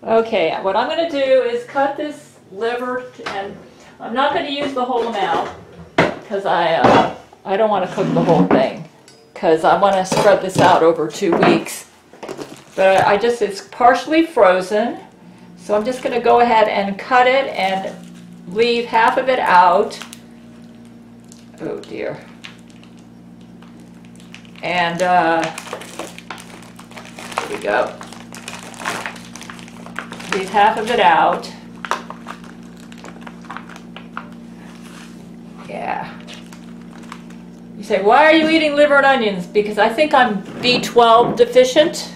Okay, what I'm going to do is cut this liver, and I'm not going to use the whole amount because I don't want to cook the whole thing because I want to spread this out over 2 weeks. But it's partially frozen, so I'm just going to go ahead and cut it and leave half of it out. Oh dear. And here we go. Leave half of it out. Yeah. You say, why are you eating liver and onions? Because I think I'm B12 deficient.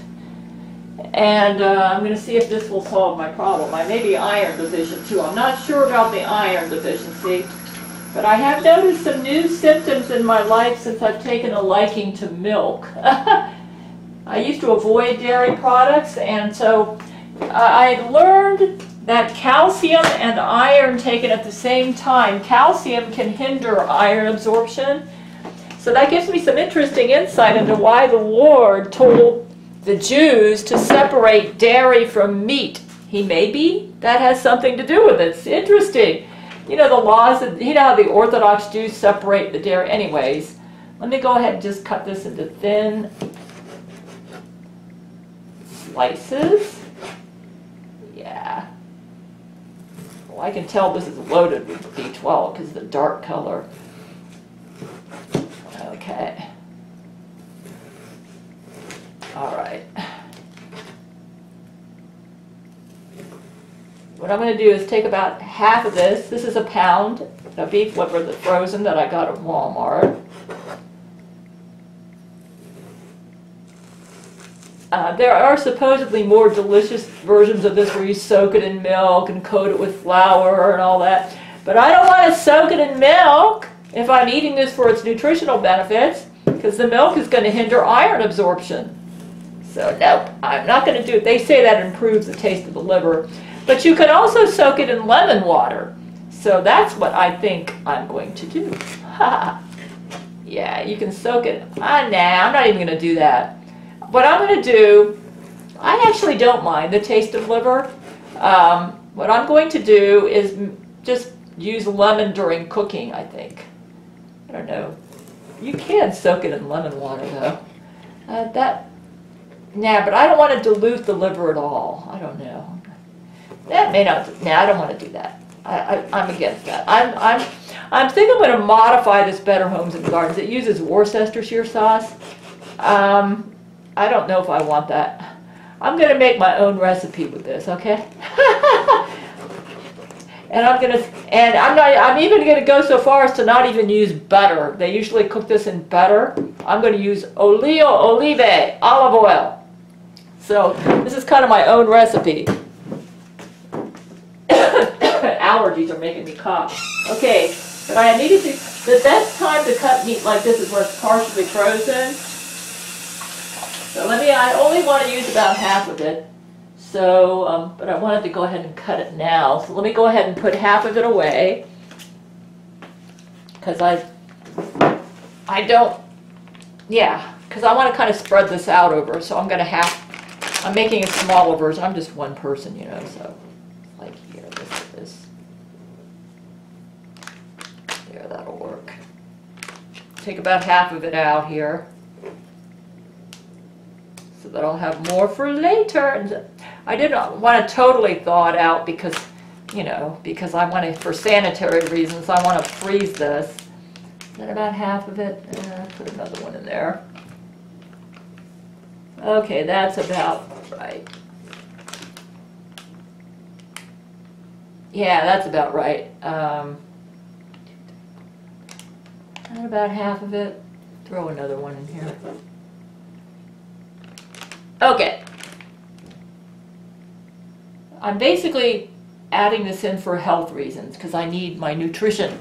And I'm going to see if this will solve my problem. I may be iron deficient too. I'm not sure about the iron deficiency. But I have noticed some new symptoms in my life since I've taken a liking to milk. I used to avoid dairy products, and so I learned that calcium and iron taken at the same time, calcium can hinder iron absorption. So that gives me some interesting insight into why the Lord told the Jews to separate dairy from meat. Maybe that has something to do with it. It's interesting. You know, the laws, you know how the Orthodox Jews separate the dairy. Anyways, let me go ahead and just cut this into thin slices. Yeah. Well, I can tell this is loaded with B12 because of the dark color. Okay. All right. What I'm going to do is take about half of this. This is a pound of beef liver that's frozen that I got at Walmart. There are supposedly more delicious versions of this where you soak it in milk and coat it with flour and all that. But I don't want to soak it in milk if I'm eating this for its nutritional benefits, because the milk is going to hinder iron absorption. So no, I'm not going to do it. They say that improves the taste of the liver. But you can also soak it in lemon water. So that's what I think I'm going to do. Yeah, you can soak it. Nah, I'm not even going to do that. What I'm going to do, I actually don't mind the taste of liver. What I'm going to do is just use lemon during cooking, I think. I don't know. You can soak it in lemon water, though. But I don't want to dilute the liver at all. I don't know. That may not. I don't want to do that. I'm against that. I'm thinking I'm going to modify this Better Homes and Gardens. It uses Worcestershire sauce. I don't know if I want that. I'm going to make my own recipe with this. Okay. And I'm even going to go so far as to not even use butter. They usually cook this in butter. I'm going to use olive oil. So this is kind of my own recipe. Allergies are making me cough. Okay, but I needed to. The best time to cut meat like this is when it's partially frozen. So I only want to use about half of it. So, but I wanted to go ahead and cut it now. So let me go ahead and put half of it away. Because I don't, yeah, because I want to kind of spread this out over. So I'm making a smaller version. I'm just one person, you know, so like here, this. There, that'll work. Take about half of it out here, so that I'll have more for later. And I didn't want to totally thaw it out because, you know, because I want to, for sanitary reasons, I want to freeze this. Is that about half of it? Put another one in there. Okay, that's about right. Yeah, that's about right. And about half of it. Throw another one in here. Okay. I'm basically adding this in for health reasons because I need my nutrition.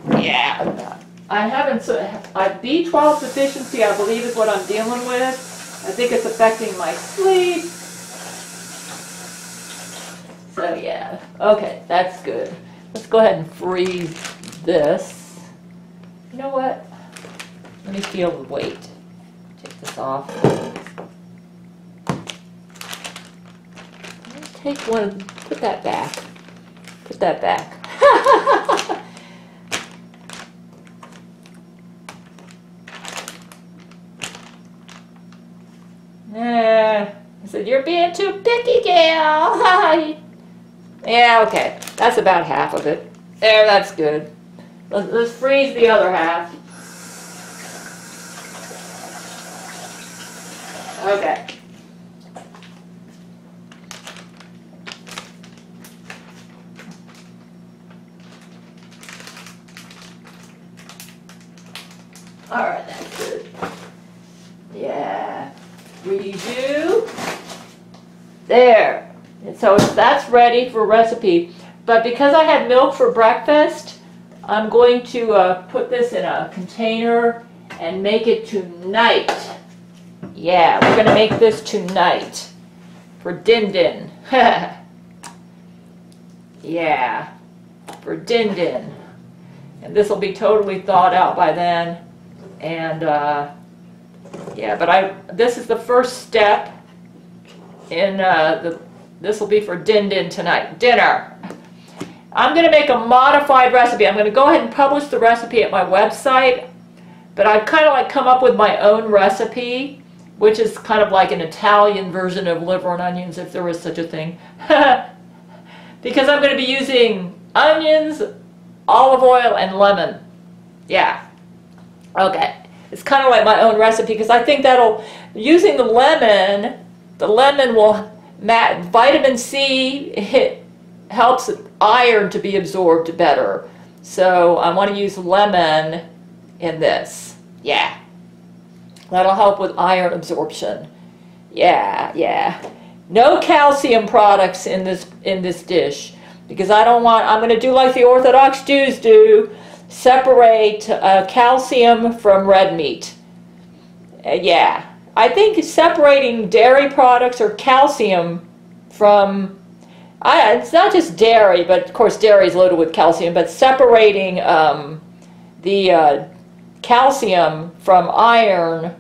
Yeah. I B12 deficiency, I believe, is what I'm dealing with. I think it's affecting my sleep. So yeah. Okay, that's good. Let's go ahead and freeze this. You know what? Let me feel the weight. Take this off. take one, put that back. Put that back. I said, you're being too picky, Gail. Yeah, okay. That's about half of it. There, that's good. Let's freeze the other half. Okay. All right, that's good. Yeah. Redo. There. And so that's ready for recipe. But because I had milk for breakfast, I'm going to put this in a container and make it tonight. Yeah, we're going to make this tonight for Din Din. Yeah, for Din Din. And this will be totally thawed out by then. And yeah, but this is the first step in this will be for Din Din tonight, dinner. I'm going to make a modified recipe. I'm going to go ahead and publish the recipe at my website, but I've kind of like come up with my own recipe, which is kind of like an Italian version of liver and onions, if there was such a thing. Because I'm going to be using onions, olive oil, and lemon. Yeah. Okay. It's kind of like my own recipe because I think using the lemon will, vitamin C helps iron to be absorbed better. So I want to use lemon in this. Yeah. That'll help with iron absorption. Yeah, yeah. No calcium products in this dish because I'm going to do like the Orthodox Jews do, separate calcium from red meat. Yeah. I think separating dairy products or calcium from, it's not just dairy, but of course dairy is loaded with calcium, but separating the calcium from iron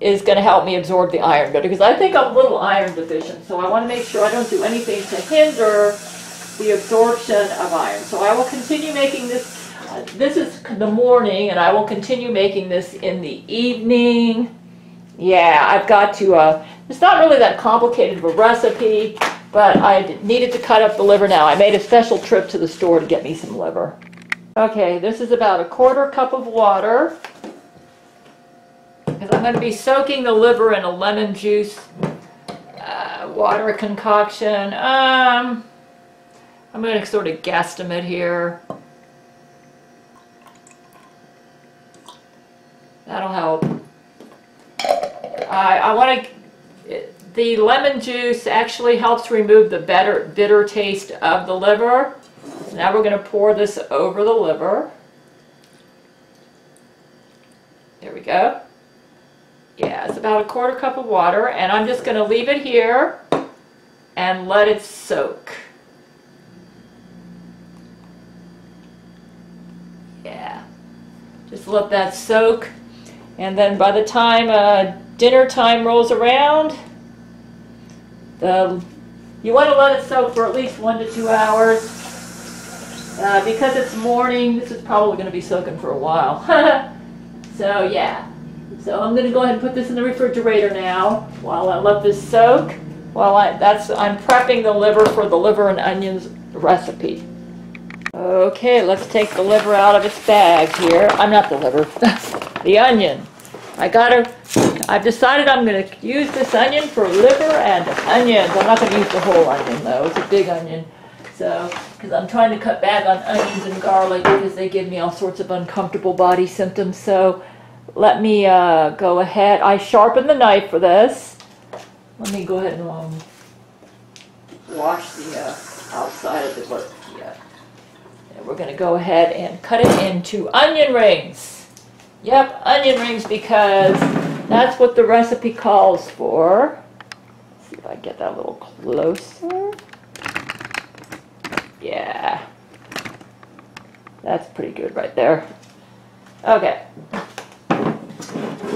is going to help me absorb the iron better because I think I'm a little iron deficient, so I want to make sure I don't do anything to hinder the absorption of iron. So I will continue making this. This is the morning, and I will continue making this in the evening. Yeah, I've got to, it's not really that complicated of a recipe, but I needed to cut up the liver now. I made a special trip to the store to get me some liver. Okay, this is about 1/4 cup of water. Because I'm going to be soaking the liver in a lemon juice water concoction. I'm going to sort of guesstimate here. That'll help. I want to, the lemon juice actually helps remove the bitter taste of the liver. Now we're going to pour this over the liver. There we go. Yeah, it's about 1/4 cup of water, and I'm just going to leave it here and let it soak. Yeah, just let that soak, and then by the time dinner time rolls around, you want to let it soak for at least 1 to 2 hours. Because it's morning, this is probably going to be soaking for a while. So yeah. So I'm going to go ahead and put this in the refrigerator now while I let this soak. I'm prepping the liver for the liver and onions recipe. Okay, let's take the liver out of its bag here. I'm not the liver, the onion. I've decided I'm going to use this onion for liver and onions. I'm not going to use the whole onion though. It's a big onion. So, because I'm trying to cut back on onions and garlic because they give me all sorts of uncomfortable body symptoms. So let me go ahead. I sharpened the knife for this. Let me go ahead and wash the outside of the liver. Yeah. And we're going to go ahead and cut it into onion rings. Yep, onion rings because that's what the recipe calls for. Let's see if I get that a little closer. Yeah. That's pretty good right there. Okay.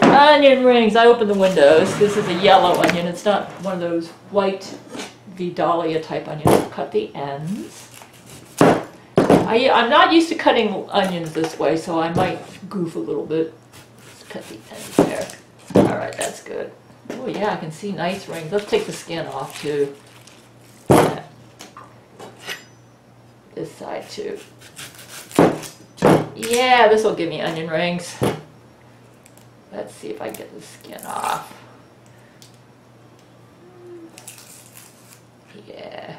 Onion rings. I opened the windows. This is a yellow onion. It's not one of those white the dahlia type onions. Cut the ends. I'm not used to cutting onions this way, so I might goof a little bit. Let's cut the ends there. All right, that's good. Oh yeah, I can see nice rings. Let's take the skin off too. Yeah. This side too. Yeah, this will give me onion rings. Let's see if I can get the skin off. Yeah.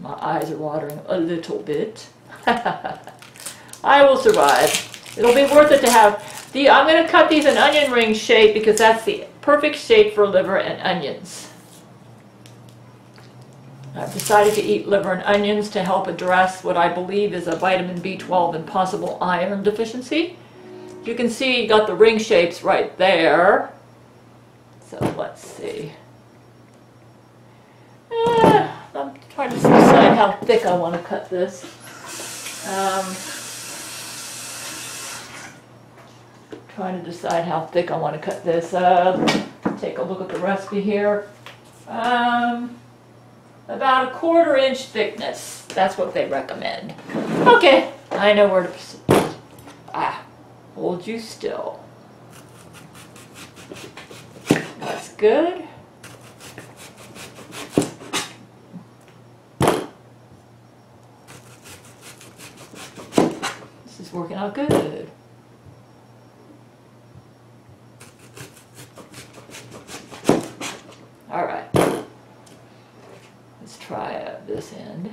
My eyes are watering a little bit. I will survive. It'll be worth it to have the, I'm going to cut these in onion ring shape because that's the perfect shape for liver and onions. I've decided to eat liver and onions to help address what I believe is a vitamin B12 and possible iron deficiency. You can see you got the ring shapes right there. So let's see. I'm trying to decide how thick I want to cut this. Trying to decide how thick I want to cut this. Take a look at the recipe here. About a 1/4 inch thickness. That's what they recommend. Okay, I know where to. Hold you still. That's good. This is working out good. All right. Let's try this end.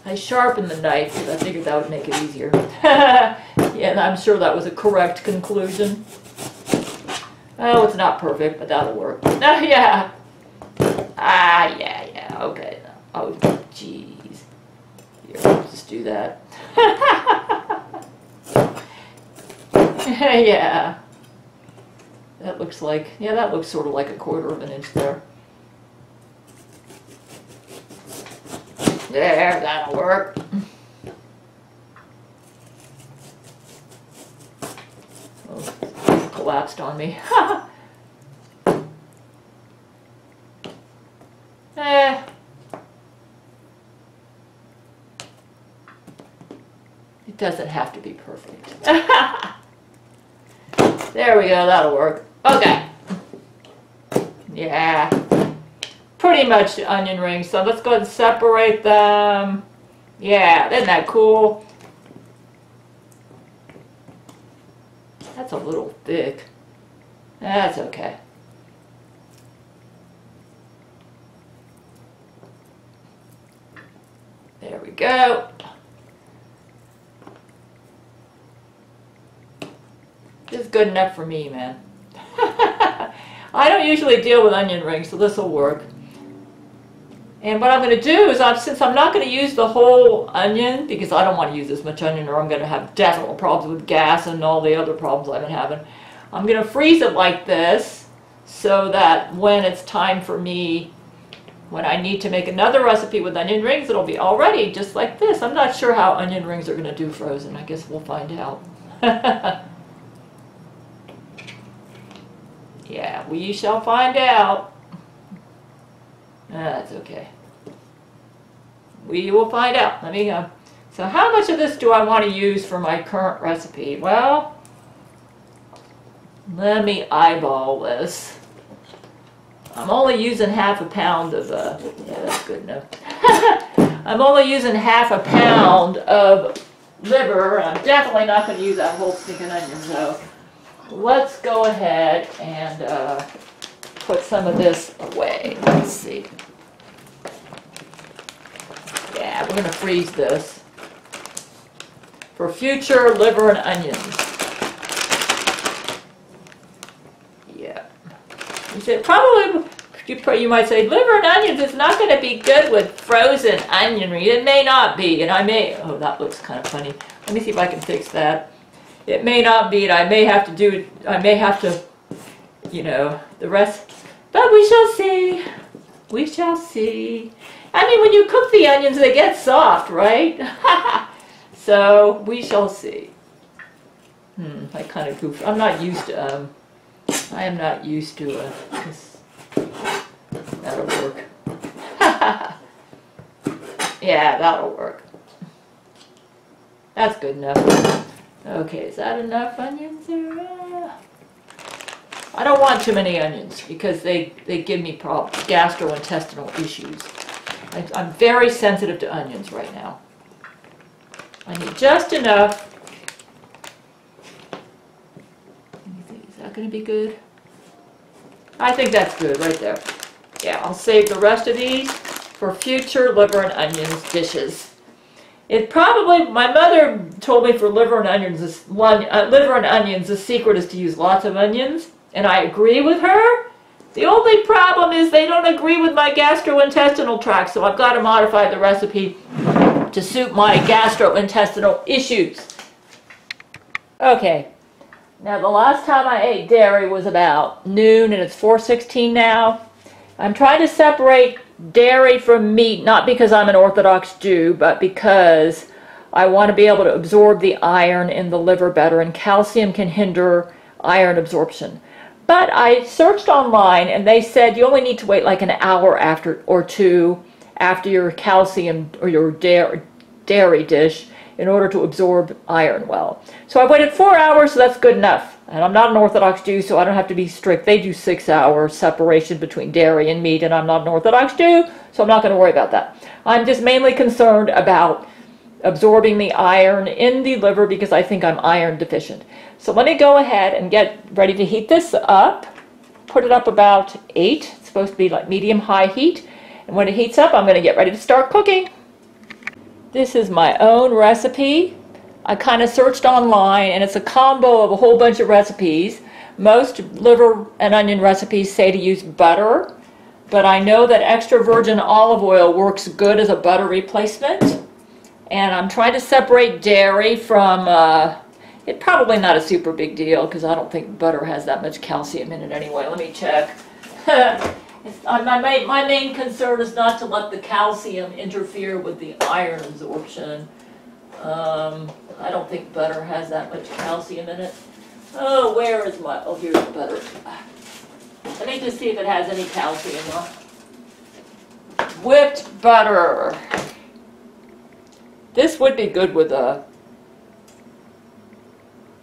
I sharpened the knife because I figured that would make it easier. Yeah, and I'm sure that was a correct conclusion. Oh, it's not perfect, but that'll work. Yeah. Yeah, okay. Oh, jeez. Here, let's just do that. Yeah. That looks like, yeah, that looks sort of like a 1/4 inch there. There, that'll work. Oh, collapsed on me. It doesn't have to be perfect. There we go, that'll work. Okay. Yeah. Pretty much onion rings, so let's go ahead and separate them. Yeah, isn't that cool? That's a little thick. That's okay. There we go. This is good enough for me, man. I don't usually deal with onion rings, so this will work. And what I'm going to do is, since I'm not going to use the whole onion, because I don't want to use this much onion or I'm going to have definite problems with gas and all the other problems I've been having, I'm going to freeze it like this so that when it's time for me, when I need to make another recipe with onion rings, it'll be all ready, just like this. I'm not sure how onion rings are going to do frozen. I guess we'll find out. Yeah, we shall find out. That's okay. We will find out. Let me so how much of this do I want to use for my current recipe? Well, let me eyeball this. I'm only using ½ pound of yeah, that's good enough. I'm only using ½ pound of liver. I'm definitely not going to use that whole stinking onion, so let's go ahead and put some of this away. Let's see. Yeah, we're going to freeze this for future liver and onions. Yeah. You said probably, you might say, liver and onions is not going to be good with frozen onion rings. It may not be, and I may, oh, that looks kind of funny. Let me see if I can fix that. It may not be, and I may have to do, I may have to, you know, the rest. But we shall see. We shall see. I mean, when you cook the onions, they get soft, right? So we shall see. I kind of goofed. I'm not used to, I am not used to this. That'll work. Yeah, that'll work. That's good enough. Okay, is that enough onions there? I don't want too many onions because they give me problems, gastrointestinal issues. I'm very sensitive to onions right now. I need just enough. Is that going to be good? I think that's good right there. Yeah, I'll save the rest of these for future liver and onions dishes. It probably, my mother told me for liver and onions, the secret is to use lots of onions, and I agree with her. The only problem is they don't agree with my gastrointestinal tract, so I've got to modify the recipe to suit my gastrointestinal issues. Okay, now the last time I ate dairy was about noon, and it's 4:16 now. I'm trying to separate dairy from meat, not because I'm an Orthodox Jew, but because I want to be able to absorb the iron in the liver better, and calcium can hinder iron absorption. But I searched online, and they said you only need to wait like an hour or two after your calcium or your dairy dish in order to absorb iron well. So I waited 4 hours, so that's good enough. And I'm not an Orthodox Jew, so I don't have to be strict. They do 6 hours separation between dairy and meat, and I'm not an Orthodox Jew, so I'm not going to worry about that. I'm just mainly concerned about absorbing the iron in the liver because I think I'm iron deficient. So let me go ahead and get ready to heat this up. Put it up about 8. It's supposed to be like medium-high heat. And when it heats up, I'm going to get ready to start cooking. This is my own recipe. I kind of searched online, and it's a combo of a whole bunch of recipes. Most liver and onion recipes say to use butter, but I know that extra virgin olive oil works good as a butter replacement. And I'm trying to separate dairy from, it's probably not a super big deal because I don't think butter has that much calcium in it anyway. Let me check. My main concern is not to let the calcium interfere with the iron absorption. I don't think butter has that much calcium in it. Oh, where is my, oh, here's the butter. Let me just see if it has any calcium. Whipped butter. This would be good with a,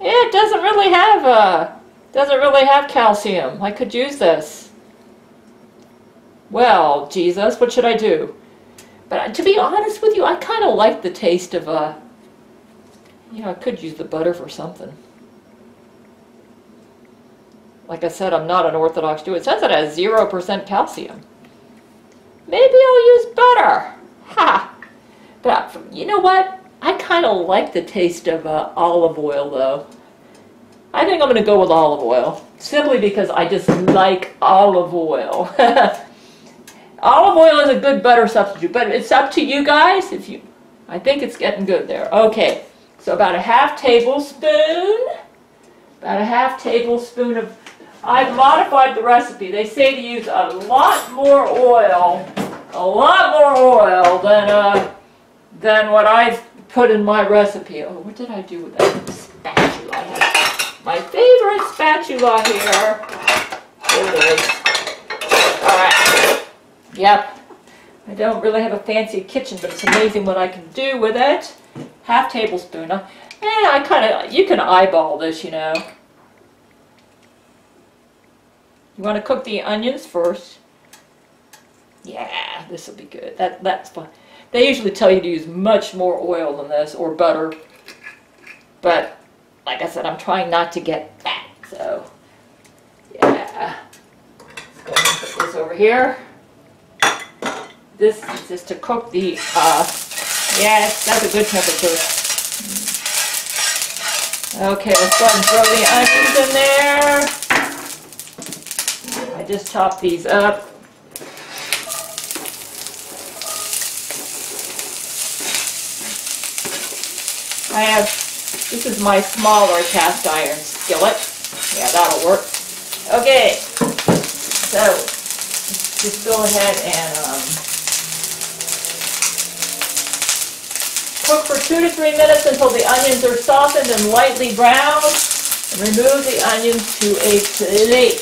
it doesn't really have calcium. I could use this. Well, Jesus, what should I do? But to be honest with you, I kind of like the taste of, I could use the butter for something. Like I said, I'm not an Orthodox Jew. It says it has 0% calcium. Maybe I'll use butter. Ha! But you know what? I kind of like the taste of olive oil, though. I think I'm going to go with olive oil, simply because I just like olive oil. Olive oil is a good butter substitute, but it's up to you guys. I think it's getting good there. Okay, so about a half tablespoon of, I've modified the recipe. They say to use a lot more oil than what I've put in my recipe. Oh, what did I do with that spatula? I have my favorite spatula here. There it is. All right. Yep. I don't really have a fancy kitchen, but it's amazing what I can do with it. Half tablespoon. You can eyeball this, you know. You want to cook the onions first. Yeah, this will be good. That's fun. They usually tell you to use much more oil than this, or butter. But, like I said, I'm trying not to get fat, so, yeah. Let's go ahead and put this over here. This is just to cook the, yes, that's a good temperature. Okay, let's go ahead and throw the onions in there. I just chopped these up. This is my smaller cast iron skillet. Yeah, that'll work. Okay, so just go ahead and cook for 2 to 3 minutes until the onions are softened and lightly browned. And remove the onions to a plate.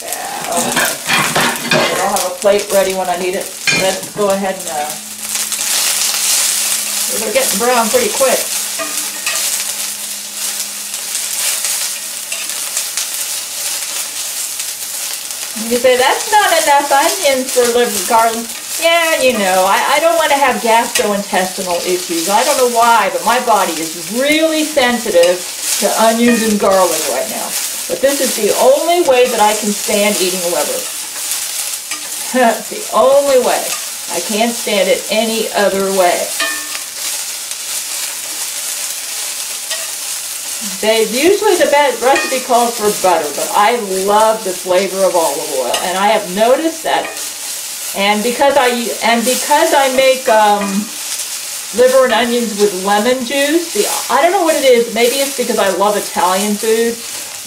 Now, I'll have a plate ready when I need it. Let's go ahead and, they're getting brown pretty quick. You say, that's not enough onions for liver garlic. Yeah, you know, I don't want to have gastrointestinal issues. I don't know why, but my body is really sensitive to onions and garlic right now. But this is the only way that I can stand eating liver. It's the only way. I can't stand it any other way. Usually the recipe calls for butter, but I love the flavor of olive oil, and I have noticed that. And because I make liver and onions with lemon juice, I don't know what it is. Maybe it's because I love Italian food,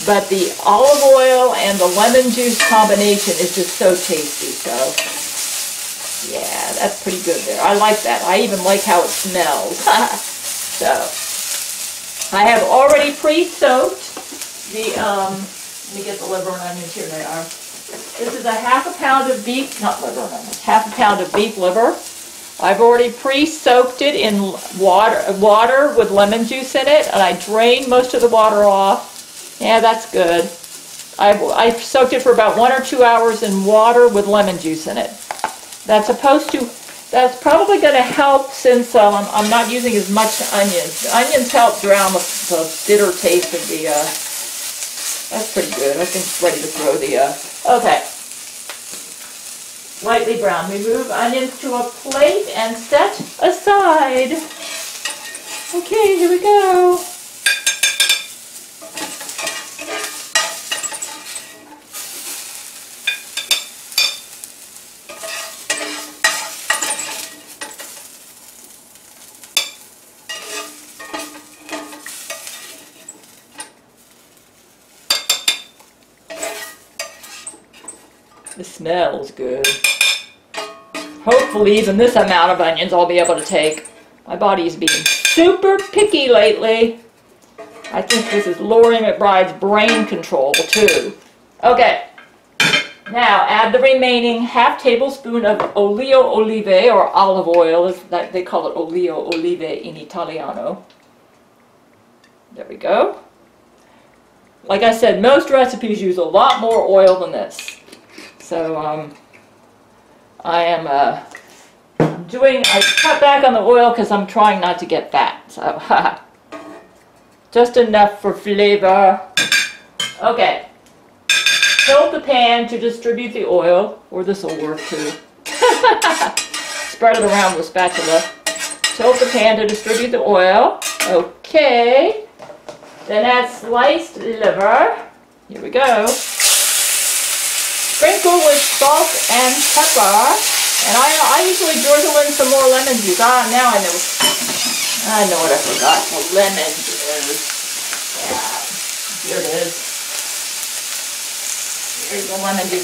but the olive oil and the lemon juice combination is just so tasty. So yeah, that's pretty good there. I like that. I even like how it smells. So I have already pre-soaked the, let me get the liver and onions, here they are. This is a ½ pound of beef, not liver and onions, ½ pound of beef liver. I've already pre-soaked it in water with lemon juice in it, and I drained most of the water off. Yeah, that's good. I soaked it for about 1 or 2 hours in water with lemon juice in it. That's probably going to help since I'm not using as much onions. The onions help drown the bitter taste of the, that's pretty good. I think it's ready to throw the, okay. Lightly brown. Remove onions to a plate and set aside. Okay, here we go. It smells good. Hopefully even this amount of onions I'll be able to take. My body is being super picky lately. I think this is Lori McBride's brain control too. Okay. Now add the remaining ½ tablespoon of olio olive, or olive oil. They call it olio olive in Italiano. There we go. Like I said, most recipes use a lot more oil than this. So I cut back on the oil because I'm trying not to get fat. So just enough for flavor. Okay. Tilt the pan to distribute the oil, or this will work too. Spread it around with a spatula. Tilt the pan to distribute the oil. Okay. Then add sliced liver. Here we go. Sprinkle with salt and pepper, and I usually drizzle in some more lemon juice. Ah, now I know what I forgot. The lemon juice. Yeah, here it is. Here's the lemon juice.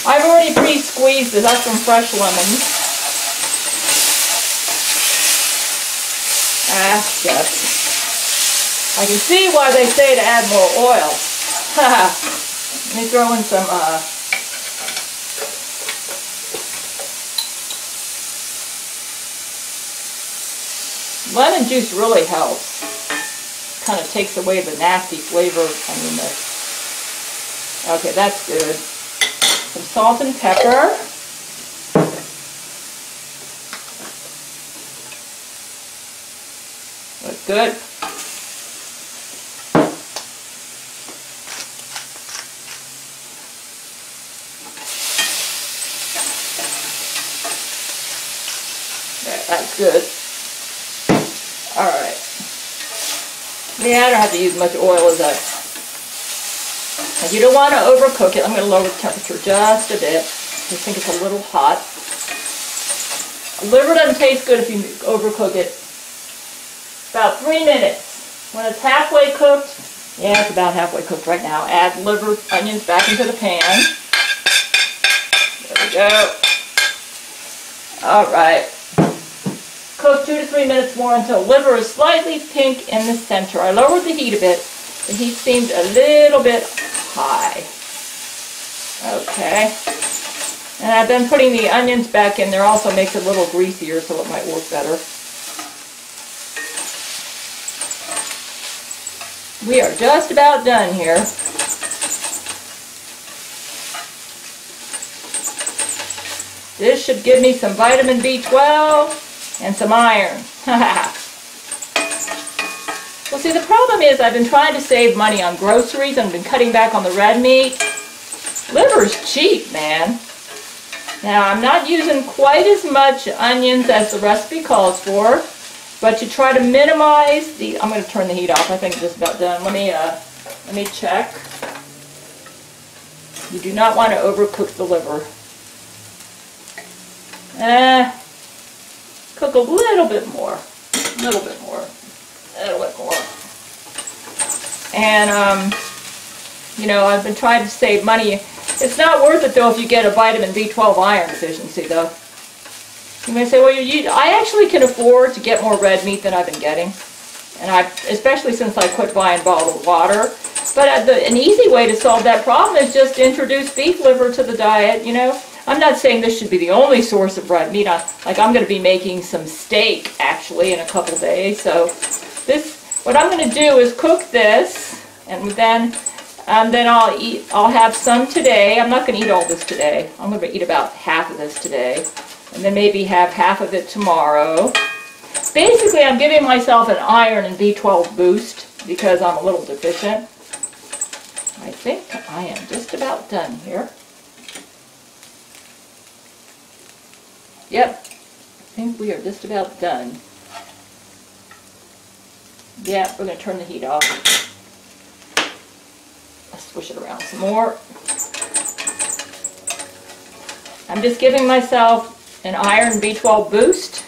I've already pre-squeezed it. That's from fresh lemons. Ah, yes. I can see why they say to add more oil. Let me throw in some lemon juice really helps. Kind of takes away the nasty flavor. Okay, that's good. Some salt and pepper. That's good. Yeah, that's good. Alright. Yeah, I don't have to use much oil as that. And you don't want to overcook it. I'm going to lower the temperature just a bit. I think it's a little hot. Liver doesn't taste good if you overcook it. About 3 minutes. When it's halfway cooked, yeah, it's about halfway cooked right now, add liver, onions back into the pan. go. All right. Cook 2 to 3 minutes more until liver is slightly pink in the center. I lowered the heat a bit. The heat seemed a little bit high. Okay. And I've been putting the onions back in there. Also makes it a little greasier, so it might work better. We are just about done here. This should give me some vitamin B12 and some iron. Well, see, the problem is I've been trying to save money on groceries and been cutting back on the red meat. Liver's cheap, man. Now, I'm not using quite as much onions as the recipe calls for, but you try to minimize the... I'm going to turn the heat off. I think it's just about done. Let me check. You do not want to overcook the liver. Cook a little bit more. A little bit more. A little bit more. And, you know, I've been trying to save money. It's not worth it, though, if you get a vitamin B12 iron deficiency, though. You may say, well, I actually can afford to get more red meat than I've been getting. And especially since I quit buying bottled water. But an easy way to solve that problem is just to introduce beef liver to the diet, you know. I'm not saying this should be the only source of red meat. Like, I'm going to be making some steak, actually, in a couple days. So, what I'm going to do is cook this, and then I'll have some today. I'm not going to eat all this today. I'm going to eat about half of this today, and then maybe have half of it tomorrow. Basically, I'm giving myself an iron and B12 boost because I'm a little deficient. I think I am just about done here. Yep, I think we are just about done. Yeah, we're going to turn the heat off. Let's swish it around some more. I'm just giving myself an iron B12 boost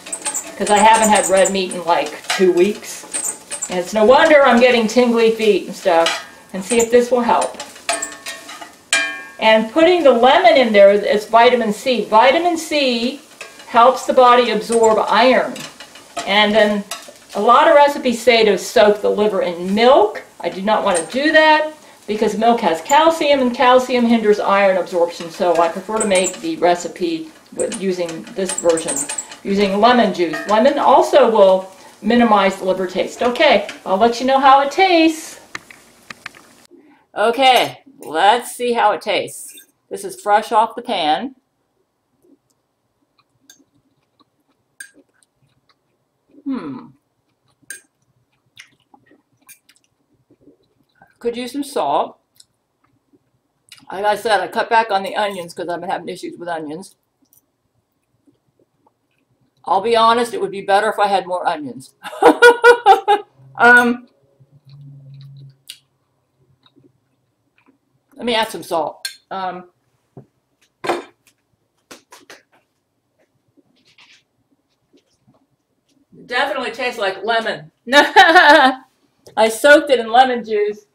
because I haven't had red meat in like 2 weeks. And it's no wonder I'm getting tingly feet and stuff. And see if this will help. And putting the lemon in there, it's vitamin C. Vitamin C helps the body absorb iron. And then a lot of recipes say to soak the liver in milk. I do not want to do that because milk has calcium, and calcium hinders iron absorption. So I prefer to make the recipe with using this version, using lemon juice. Lemon also will minimize the liver taste. Okay, I'll let you know how it tastes. Okay, let's see how it tastes. This is fresh off the pan. Could use some salt. Like I said, I cut back on the onions because I've been having issues with onions. I'll be honest, it would be better if I had more onions. Let me add some salt. Definitely tastes like lemon. I soaked it in lemon juice.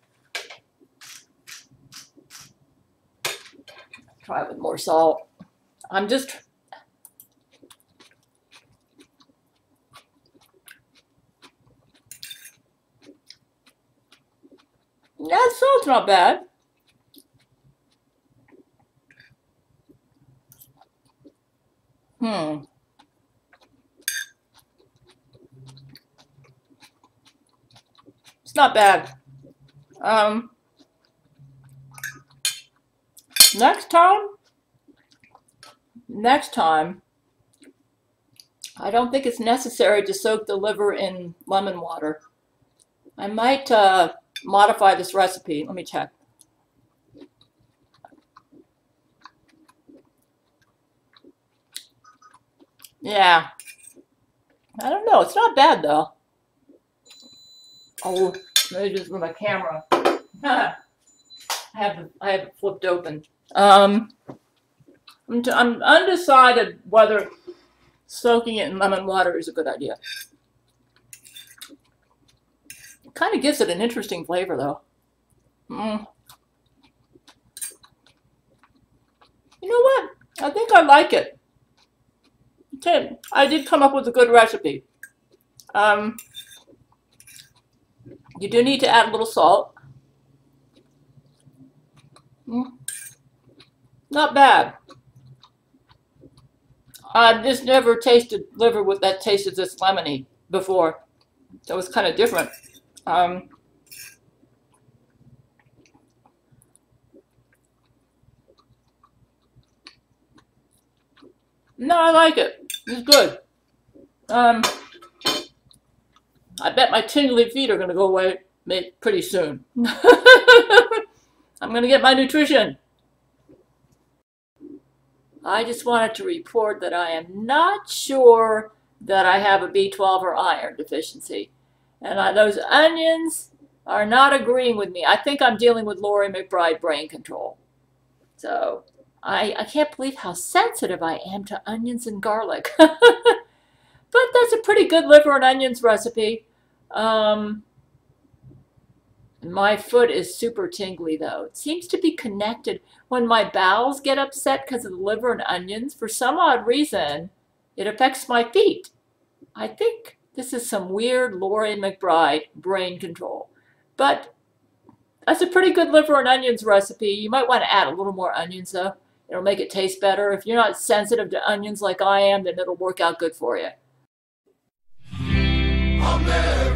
Try it with more salt. That salt's not bad. It's not bad. Next time, I don't think it's necessary to soak the liver in lemon water. I might modify this recipe. Let me check. Yeah. I don't know. It's not bad, though. Oh, maybe just with my camera. I have it flipped open. I'm undecided whether soaking it in lemon water is a good idea. It kind of gives it an interesting flavor, though. You know what? I think I like it. Okay, I did come up with a good recipe. You do need to add a little salt. Not bad. I've just never tasted liver that tasted this lemony before. That was kind of different. No, I like it. It's good. I bet my tingly feet are going to go away pretty soon. I'm going to get my nutrition. I just wanted to report that I am not sure that I have a B12 or iron deficiency. And those onions are not agreeing with me. I think I'm dealing with Laurie McBride brain control. So I can't believe how sensitive I am to onions and garlic. But that's a pretty good liver and onions recipe. My foot is super tingly though. It seems to be connected. When my bowels get upset because of the liver and onions, for some odd reason, it affects my feet. I think this is some weird Laurie McBride brain control. But that's a pretty good liver and onions recipe. You might want to add a little more onions though. It'll make it taste better. If you're not sensitive to onions like I am, then it'll work out good for you. Amen.